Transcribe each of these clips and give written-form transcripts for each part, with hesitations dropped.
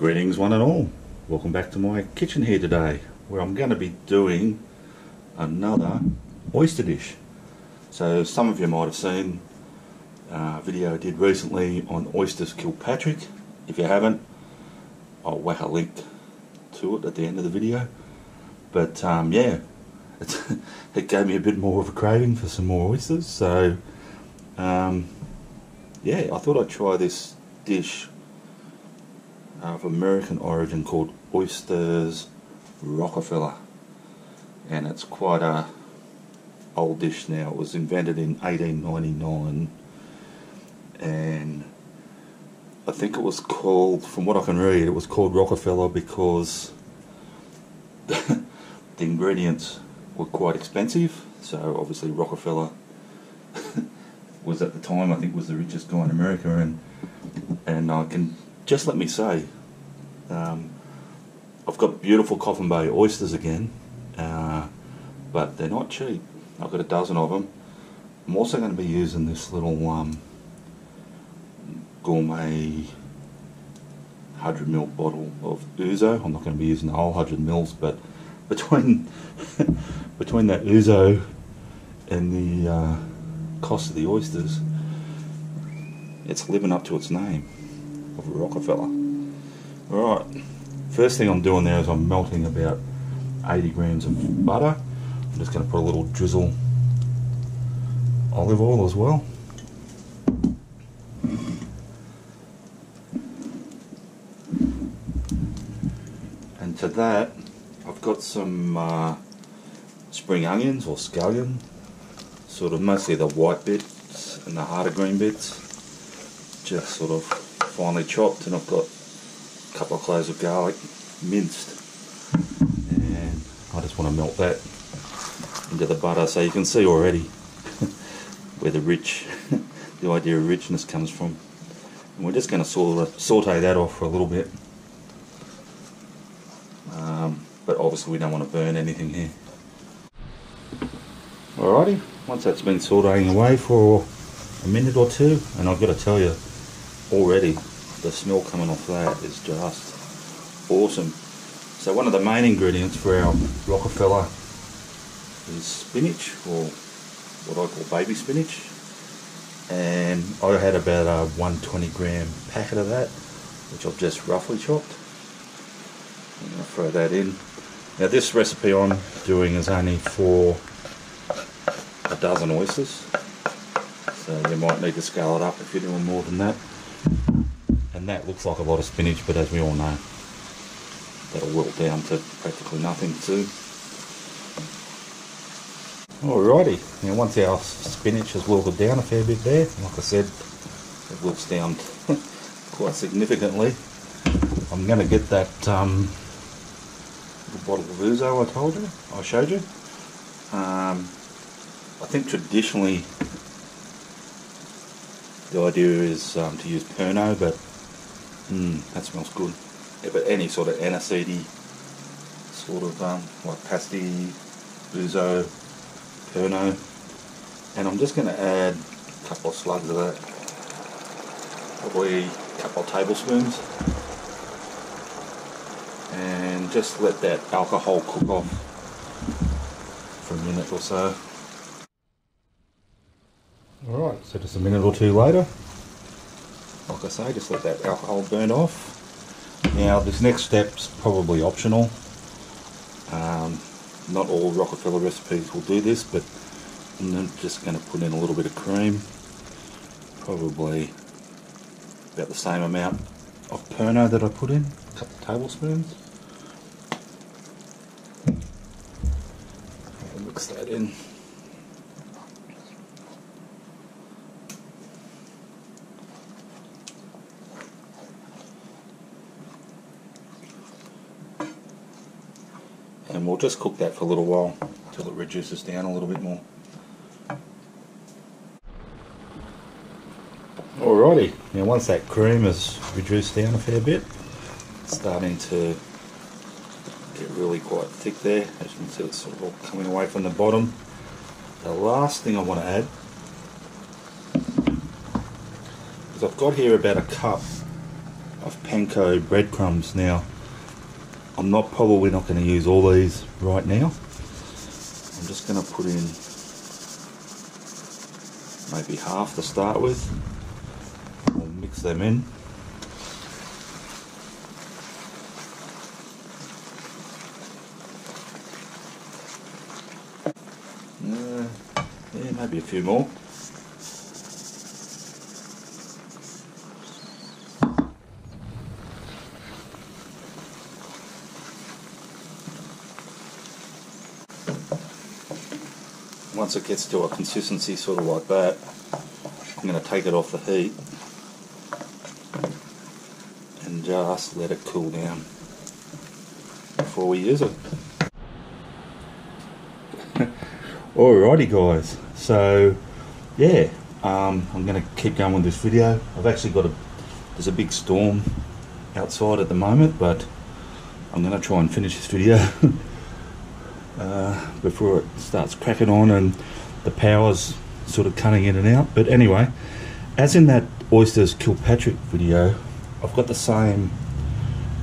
Greetings one and all. Welcome back to my kitchen here today, where I'm going to be doing another oyster dish. So some of you might have seen a video I did recently on oysters Kilpatrick. If you haven't, I'll whack a link to it at the end of the video. But yeah, it gave me a bit more of a craving for some more oysters. So yeah, I thought I'd try this dish of American origin called Oysters Rockefeller, and it's quite a old dish now. It was invented in 1899, and I think it was called, from what I can read, it was called Rockefeller because the ingredients were quite expensive. So obviously Rockefeller was at the time, I think, was the richest guy in America, and I can just let me say, I've got beautiful Coffin Bay oysters again, but they're not cheap. I've got a dozen of them. I'm also going to be using this little gourmet 100ml bottle of ouzo. I'm not going to be using the whole 100ml, but between that ouzo and the cost of the oysters, it's living up to its name of Rockefeller. Alright, first thing I'm doing there is I'm melting about 80 grams of butter. I'm just going to put a little drizzle olive oil as well. And to that I've got some spring onions or scallion, sort of mostly the white bits and the harder green bits, just sort of finely chopped, and I've got a couple of cloves of garlic minced, and I just want to melt that into the butter, so you can see already where the idea of richness comes from. And we're just going to saute that off for a little bit, but obviously we don't want to burn anything here. Alrighty, once that's been sauteing away for a minute or two, and I've got to tell you, already the smell coming off that is just awesome. So one of the main ingredients for our Rockefeller is spinach, or what I call baby spinach, and I had about a 120 gram packet of that, which I've just roughly chopped. I'm going to throw that in. Now this recipe I'm doing is only for a dozen oysters, so you might need to scale it up if you're doing more than that. And that looks like a lot of spinach, but as we all know, that'll wilt down to practically nothing too. Alrighty, now once our spinach has wilted down a fair bit there, like I said, it wilts down quite significantly, I'm going to get that little bottle of ouzo I showed you. I think traditionally the idea is to use Pernod, but that smells good. Yeah, but any sort of aniseedy, sort of like pasty, ouzo, Pernod, and I'm just going to add a couple of slugs of that, probably a couple of tablespoons, and just let that alcohol cook off for a minute or so. Alright, so just a minute or two later, like I say, just let that alcohol burn off. Now this next step's probably optional. Not all Rockefeller recipes will do this, but I'm just going to put in a little bit of cream, probably about the same amount of Pernod that I put in, a couple of tablespoons. I'll mix that in. And we'll just cook that for a little while until it reduces down a little bit more. Alrighty, now once that cream has reduced down a fair bit, it's starting to get really quite thick there. As you can see, it's sort of all coming away from the bottom. The last thing I want to add is I've got here about a cup of panko breadcrumbs. Now, I'm probably not going to use all these right now. I'm just going to put in maybe half to start with. We'll mix them in. Yeah, maybe a few more. Once it gets to a consistency sort of like that, I'm going to take it off the heat and just let it cool down before we use it. Alrighty guys, so yeah, I'm going to keep going with this video. I've actually got there's a big storm outside at the moment, but I'm going to try and finish this video before it starts cracking on and the power's sort of cutting in and out. But anyway, as in that Oysters Kilpatrick video, I've got the same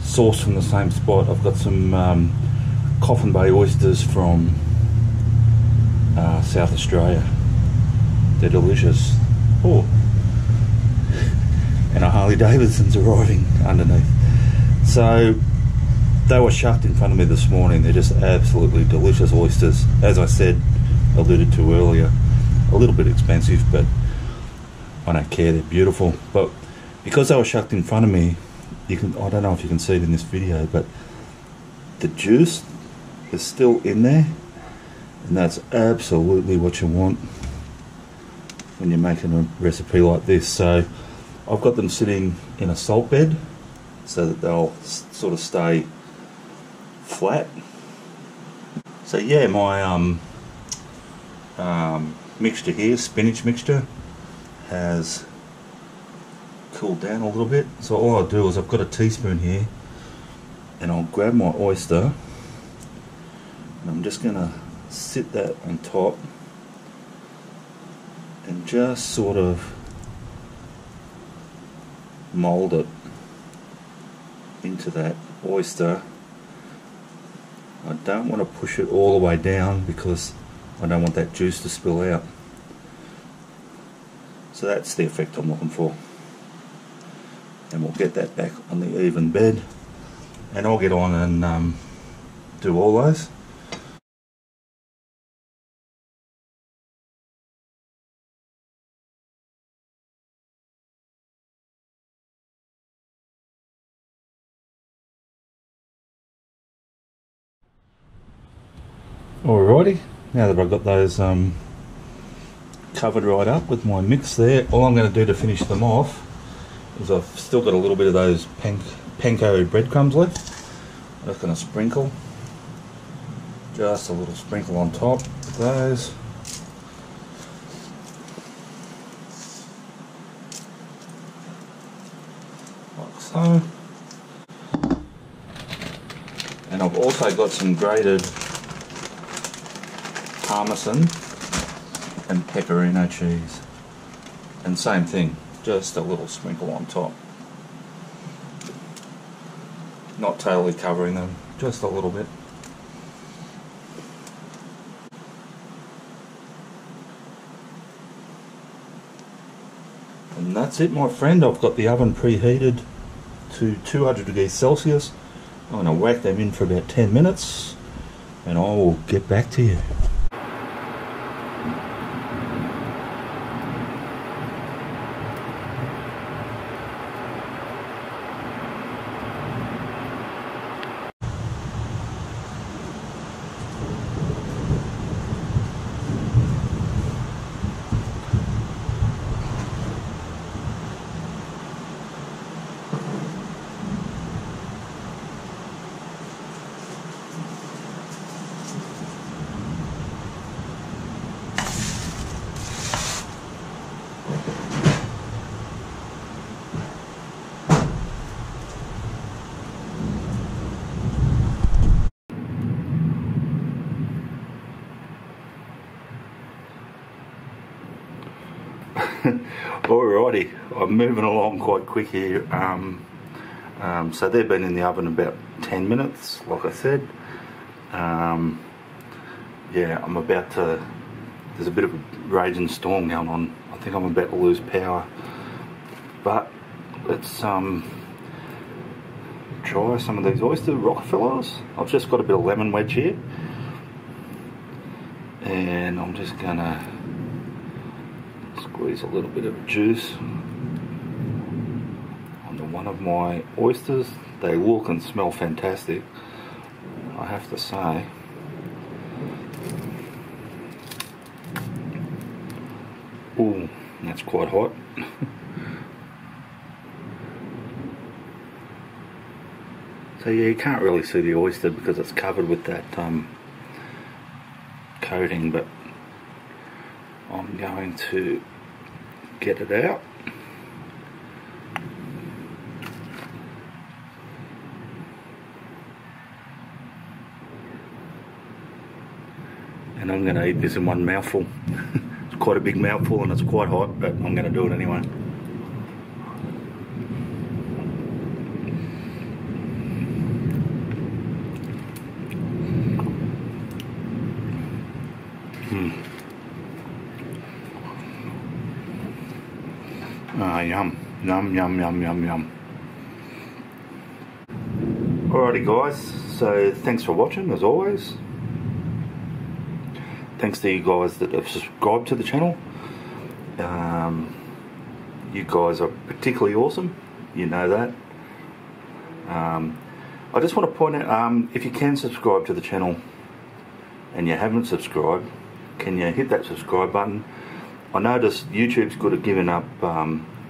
source from the same spot. I've got some Coffin Bay oysters from South Australia. They're delicious. Oh, and a Harley Davidson's arriving underneath. So they were shucked in front of me this morning. They're just absolutely delicious oysters. As I said, alluded to earlier, a little bit expensive, but I don't care. They're beautiful. But because they were shucked in front of me, I don't know if you can see it in this video, but the juice is still in there, and that's absolutely what you want when you're making a recipe like this. So I've got them sitting in a salt bed so that they'll sort of stay flat. So yeah, my mixture here, spinach mixture, has cooled down a little bit. So all I'll do is I've got a teaspoon here, and I'll grab my oyster, and I'm just going to sit that on top and just sort of mold it into that oyster. I don't want to push it all the way down because I don't want that juice to spill out. So that's the effect I'm looking for. And we'll get that back on the even bed, and I'll get on and do all those. Alrighty, now that I've got those covered right up with my mix there, all I'm going to do to finish them off is I've still got a little bit of those panko breadcrumbs left. I'm just going to sprinkle, just a little sprinkle on top of those. Like so. And I've also got some grated Parmesan and pecorino cheese, and same thing, just a little sprinkle on top, not totally covering them, just a little bit. And that's it, my friend. I've got the oven preheated to 200 degrees Celsius. I'm going to whack them in for about 10 minutes and I will get back to you. Alrighty, I'm moving along quite quick here. So they've been in the oven about 10 minutes, like I said. Yeah, I'm about to, there's a bit of a raging storm going on. I think I'm about to lose power. But let's try some of these Oysters Rockefellers. I've just got a bit of lemon wedge here. And I'm just gonna squeeze a little bit of juice onto one of my oysters. They look and smell fantastic, I have to say. Ooh, that's quite hot. So yeah, you can't really see the oyster because it's covered with that coating, but I'm going to get it out. And I'm going to eat this in one mouthful. It's quite a big mouthful and it's quite hot, but I'm going to do it anyway. Yum, yum, yum, yum, yum, yum. Alrighty guys, so thanks for watching as always. Thanks to you guys that have subscribed to the channel. You guys are particularly awesome, you know that. I just want to point out, if you can subscribe to the channel and you haven't subscribed, can you hit that subscribe button? I noticed YouTube's good at giving up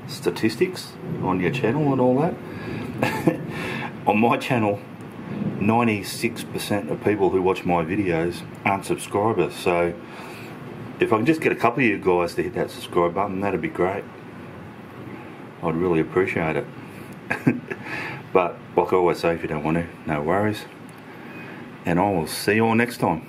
statistics on your channel and all that. On my channel, 96% of people who watch my videos aren't subscribers, so if I can just get a couple of you guys to hit that subscribe button, that'd be great. I'd really appreciate it. But like I always say, if you don't want to, no worries, and I will see you all next time.